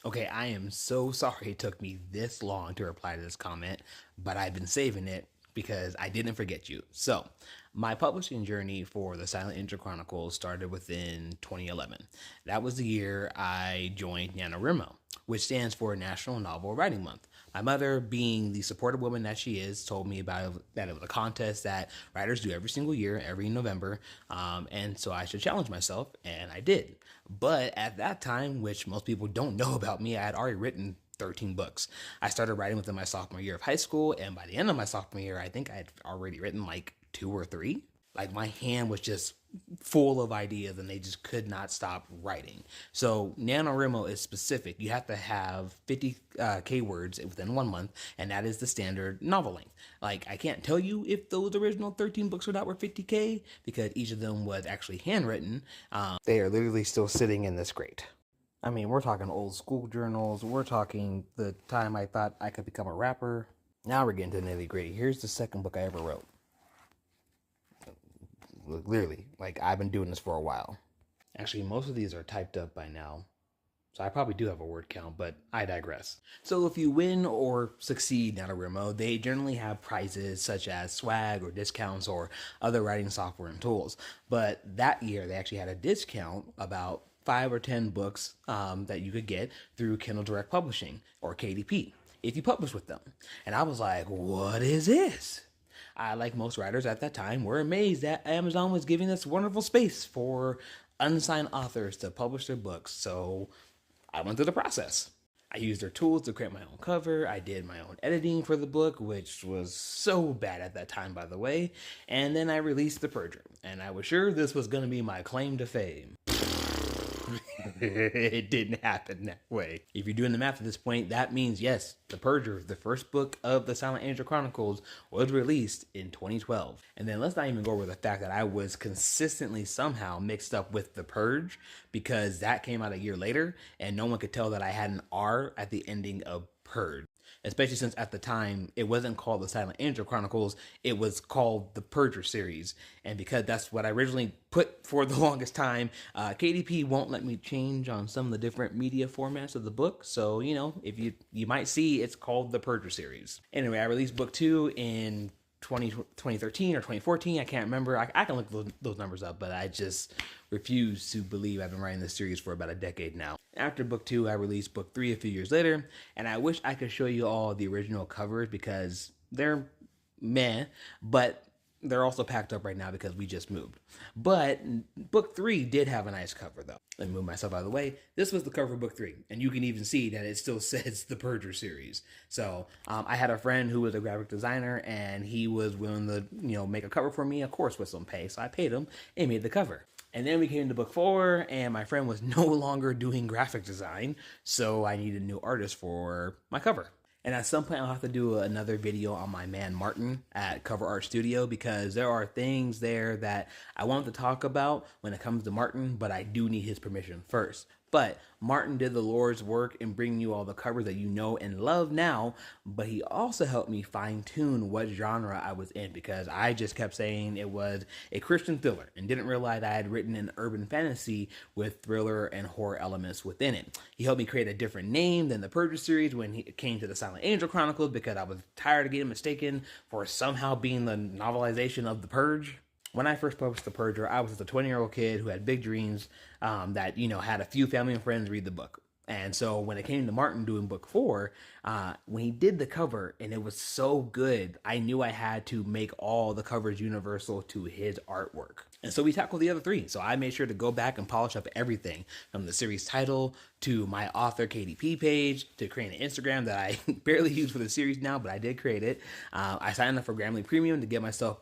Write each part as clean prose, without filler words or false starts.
Okay, I am so sorry it took me this long to reply to this comment, but I've been saving it because I didn't forget you. So, my publishing journey for the Silent Ninja Chronicles started within 2011. That was the year I joined NaNoWriMo, which stands for National Novel Writing Month. My mother, being the supportive woman that she is, told me about that it was a contest that writers do every single year, every November, and so I should challenge myself, and I did. But at that time, which most people don't know about me, I had already written 13 books. I started writing within my sophomore year of high school, and by the end of my sophomore year, I think I had already written like two or three. Like my hand was just full of ideas and they just could not stop writing. So NaNoWriMo is specific. You have to have 50 K words within 1 month, and that is the standard novel length. Like, I can't tell you if those original 13 books or not were 50K because each of them was actually handwritten. They are literally still sitting in this crate. I mean, we're talking old school journals. We're talking the time I thought I could become a rapper. Now we're getting to the nitty gritty. Here's the second book I ever wrote. Literally, like I've been doing this for a while. Actually, most of these are typed up by now. So I probably do have a word count, but I digress. So if you win or succeed NaNoWriMo, they generally have prizes such as swag or discounts or other writing software and tools. But that year they actually had a discount about 5 or 10 books that you could get through Kindle Direct Publishing or KDP if you publish with them. And I was like, what is this? I, like most writers at that time, were amazed that Amazon was giving this wonderful space for unsigned authors to publish their books. So I went through the process. I used their tools to create my own cover. I did my own editing for the book, which was so bad at that time, by the way. And then I released The Purger. And I was sure this was going to be my claim to fame. It didn't happen that way. If you're doing the math at this point, that means yes, The Purger, the first book of the Silent Angel Chronicles, was released in 2012. And then let's not even go over the fact that I was consistently somehow mixed up with The Purge because that came out a year later and no one could tell that I had an R at the ending of Purge, especially since at the time it wasn't called the Silent Angel Chronicles, it was called the Purger series. And because that's what I originally put for the longest time, KDP won't let me change on some of the different media formats of the book. So, you know, if you might see it's called the Purger series. Anyway, I released book 2 in 2013 or 2014. I can't remember. I can look those numbers up, but I just refuse to believe I've been writing this series for about a decade now. After book 2, I released book 3 a few years later, and I wish I could show you all the original covers because they're meh, but they're also packed up right now because we just moved. But book 3 did have a nice cover though. Let me move myself out of the way. This was the cover of book 3, and you can even see that it still says the Purger series. So I had a friend who was a graphic designer, and he was willing to, make a cover for me, of course, with some pay. So I paid him, and he made the cover. And then we came to book 4, and my friend was no longer doing graphic design, so I needed a new artist for my cover. And at some point, I'll have to do another video on my man Martin at Cover Art Studio because there are things there that I want to talk about when it comes to Martin, but I do need his permission first. But Martin did the Lord's work in bringing you all the covers that you know and love now, but he also helped me fine tune what genre I was in because I just kept saying it was a Christian thriller and didn't realize I had written an urban fantasy with thriller and horror elements within it. He helped me create a different name than the Purger series when it came to the Silent Angel Chronicles because I was tired of getting mistaken for somehow being the novelization of The Purge. When I first published The Purger, I was just a 20-year-old kid who had big dreams that, had a few family and friends read the book. And so when it came to Martin doing book 4, when he did the cover and it was so good, I knew I had to make all the covers universal to his artwork. And so we tackled the other 3. So I made sure to go back and polish up everything from the series title to my author KDP page to create an Instagram that I barely use for the series now, but I did create it. I signed up for Grammarly Premium to get myself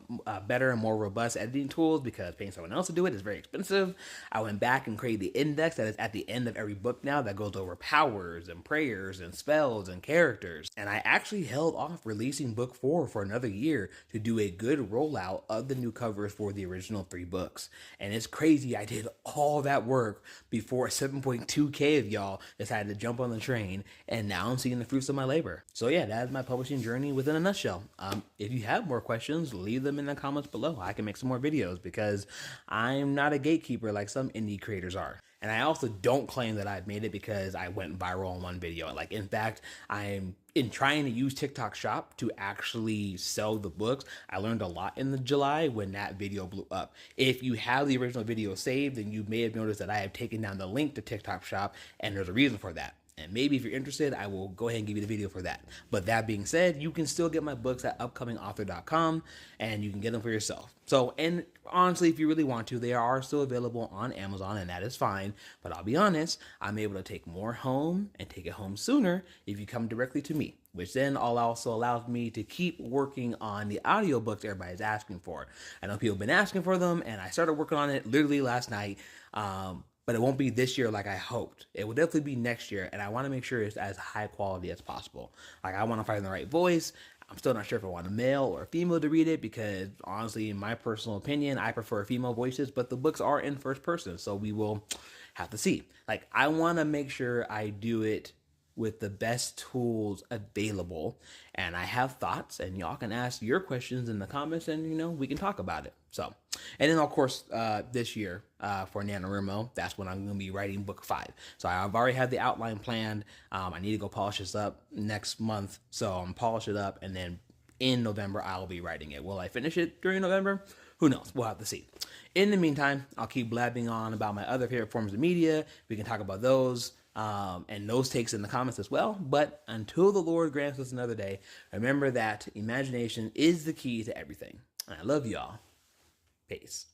better and more robust editing tools because paying someone else to do it is very expensive. I went back and created the index that is at the end of every book now that goes over powers and prayers and spells and characters. And I actually held off releasing book 4 for another year to do a good rollout of the new covers for the original 3 books. And it's crazy I did all that work before 7.2K of y'all decided to jump on the train, and now I'm seeing the fruits of my labor. So yeah, that is my publishing journey within a nutshell. If you have more questions, leave them in the comments below. I can make some more videos because I'm not a gatekeeper like some indie creators are. And I also don't claim that I've made it because I went viral on one video. Like, in fact, I'm in trying to use TikTok Shop to actually sell the books. I learned a lot in the July when that video blew up. If you have the original video saved, then you may have noticed that I have taken down the link to TikTok Shop, and there's a reason for that. And maybe if you're interested, I will go ahead and give you the video for that. But that being said, you can still get my books at upcomingauthor.com and you can get them for yourself. So, and honestly, if you really want to, they are still available on Amazon, and that is fine. But I'll be honest, I'm able to take more home and take it home sooner if you come directly to me, which then also allows me to keep working on the audiobooks everybody's asking for. I know people have been asking for them, and I started working on it literally last night. But it won't be this year like I hoped. It will definitely be next year, and I want to make sure it's as high quality as possible. Like, I want to find the right voice. I'm still not sure if I want a male or a female to read it because, honestly, in my personal opinion, I prefer female voices, but the books are in first person, so we will have to see. Like, I want to make sure I do it with the best tools available, and I have thoughts, and y'all can ask your questions in the comments, and we can talk about it. So, and then of course this year for NaNoWriMo, that's when I'm going to be writing book 5. So I've already had the outline planned. I need to go polish this up next month, so I'm polish it up, and then in November I'll be writing it. Will I finish it during November? Who knows? We'll have to see. In the meantime, I'll keep blabbing on about my other favorite forms of media. We can talk about those. And those takes in the comments as well. But until the Lord grants us another day, remember that imagination is the key to everything. And I love y'all. Peace.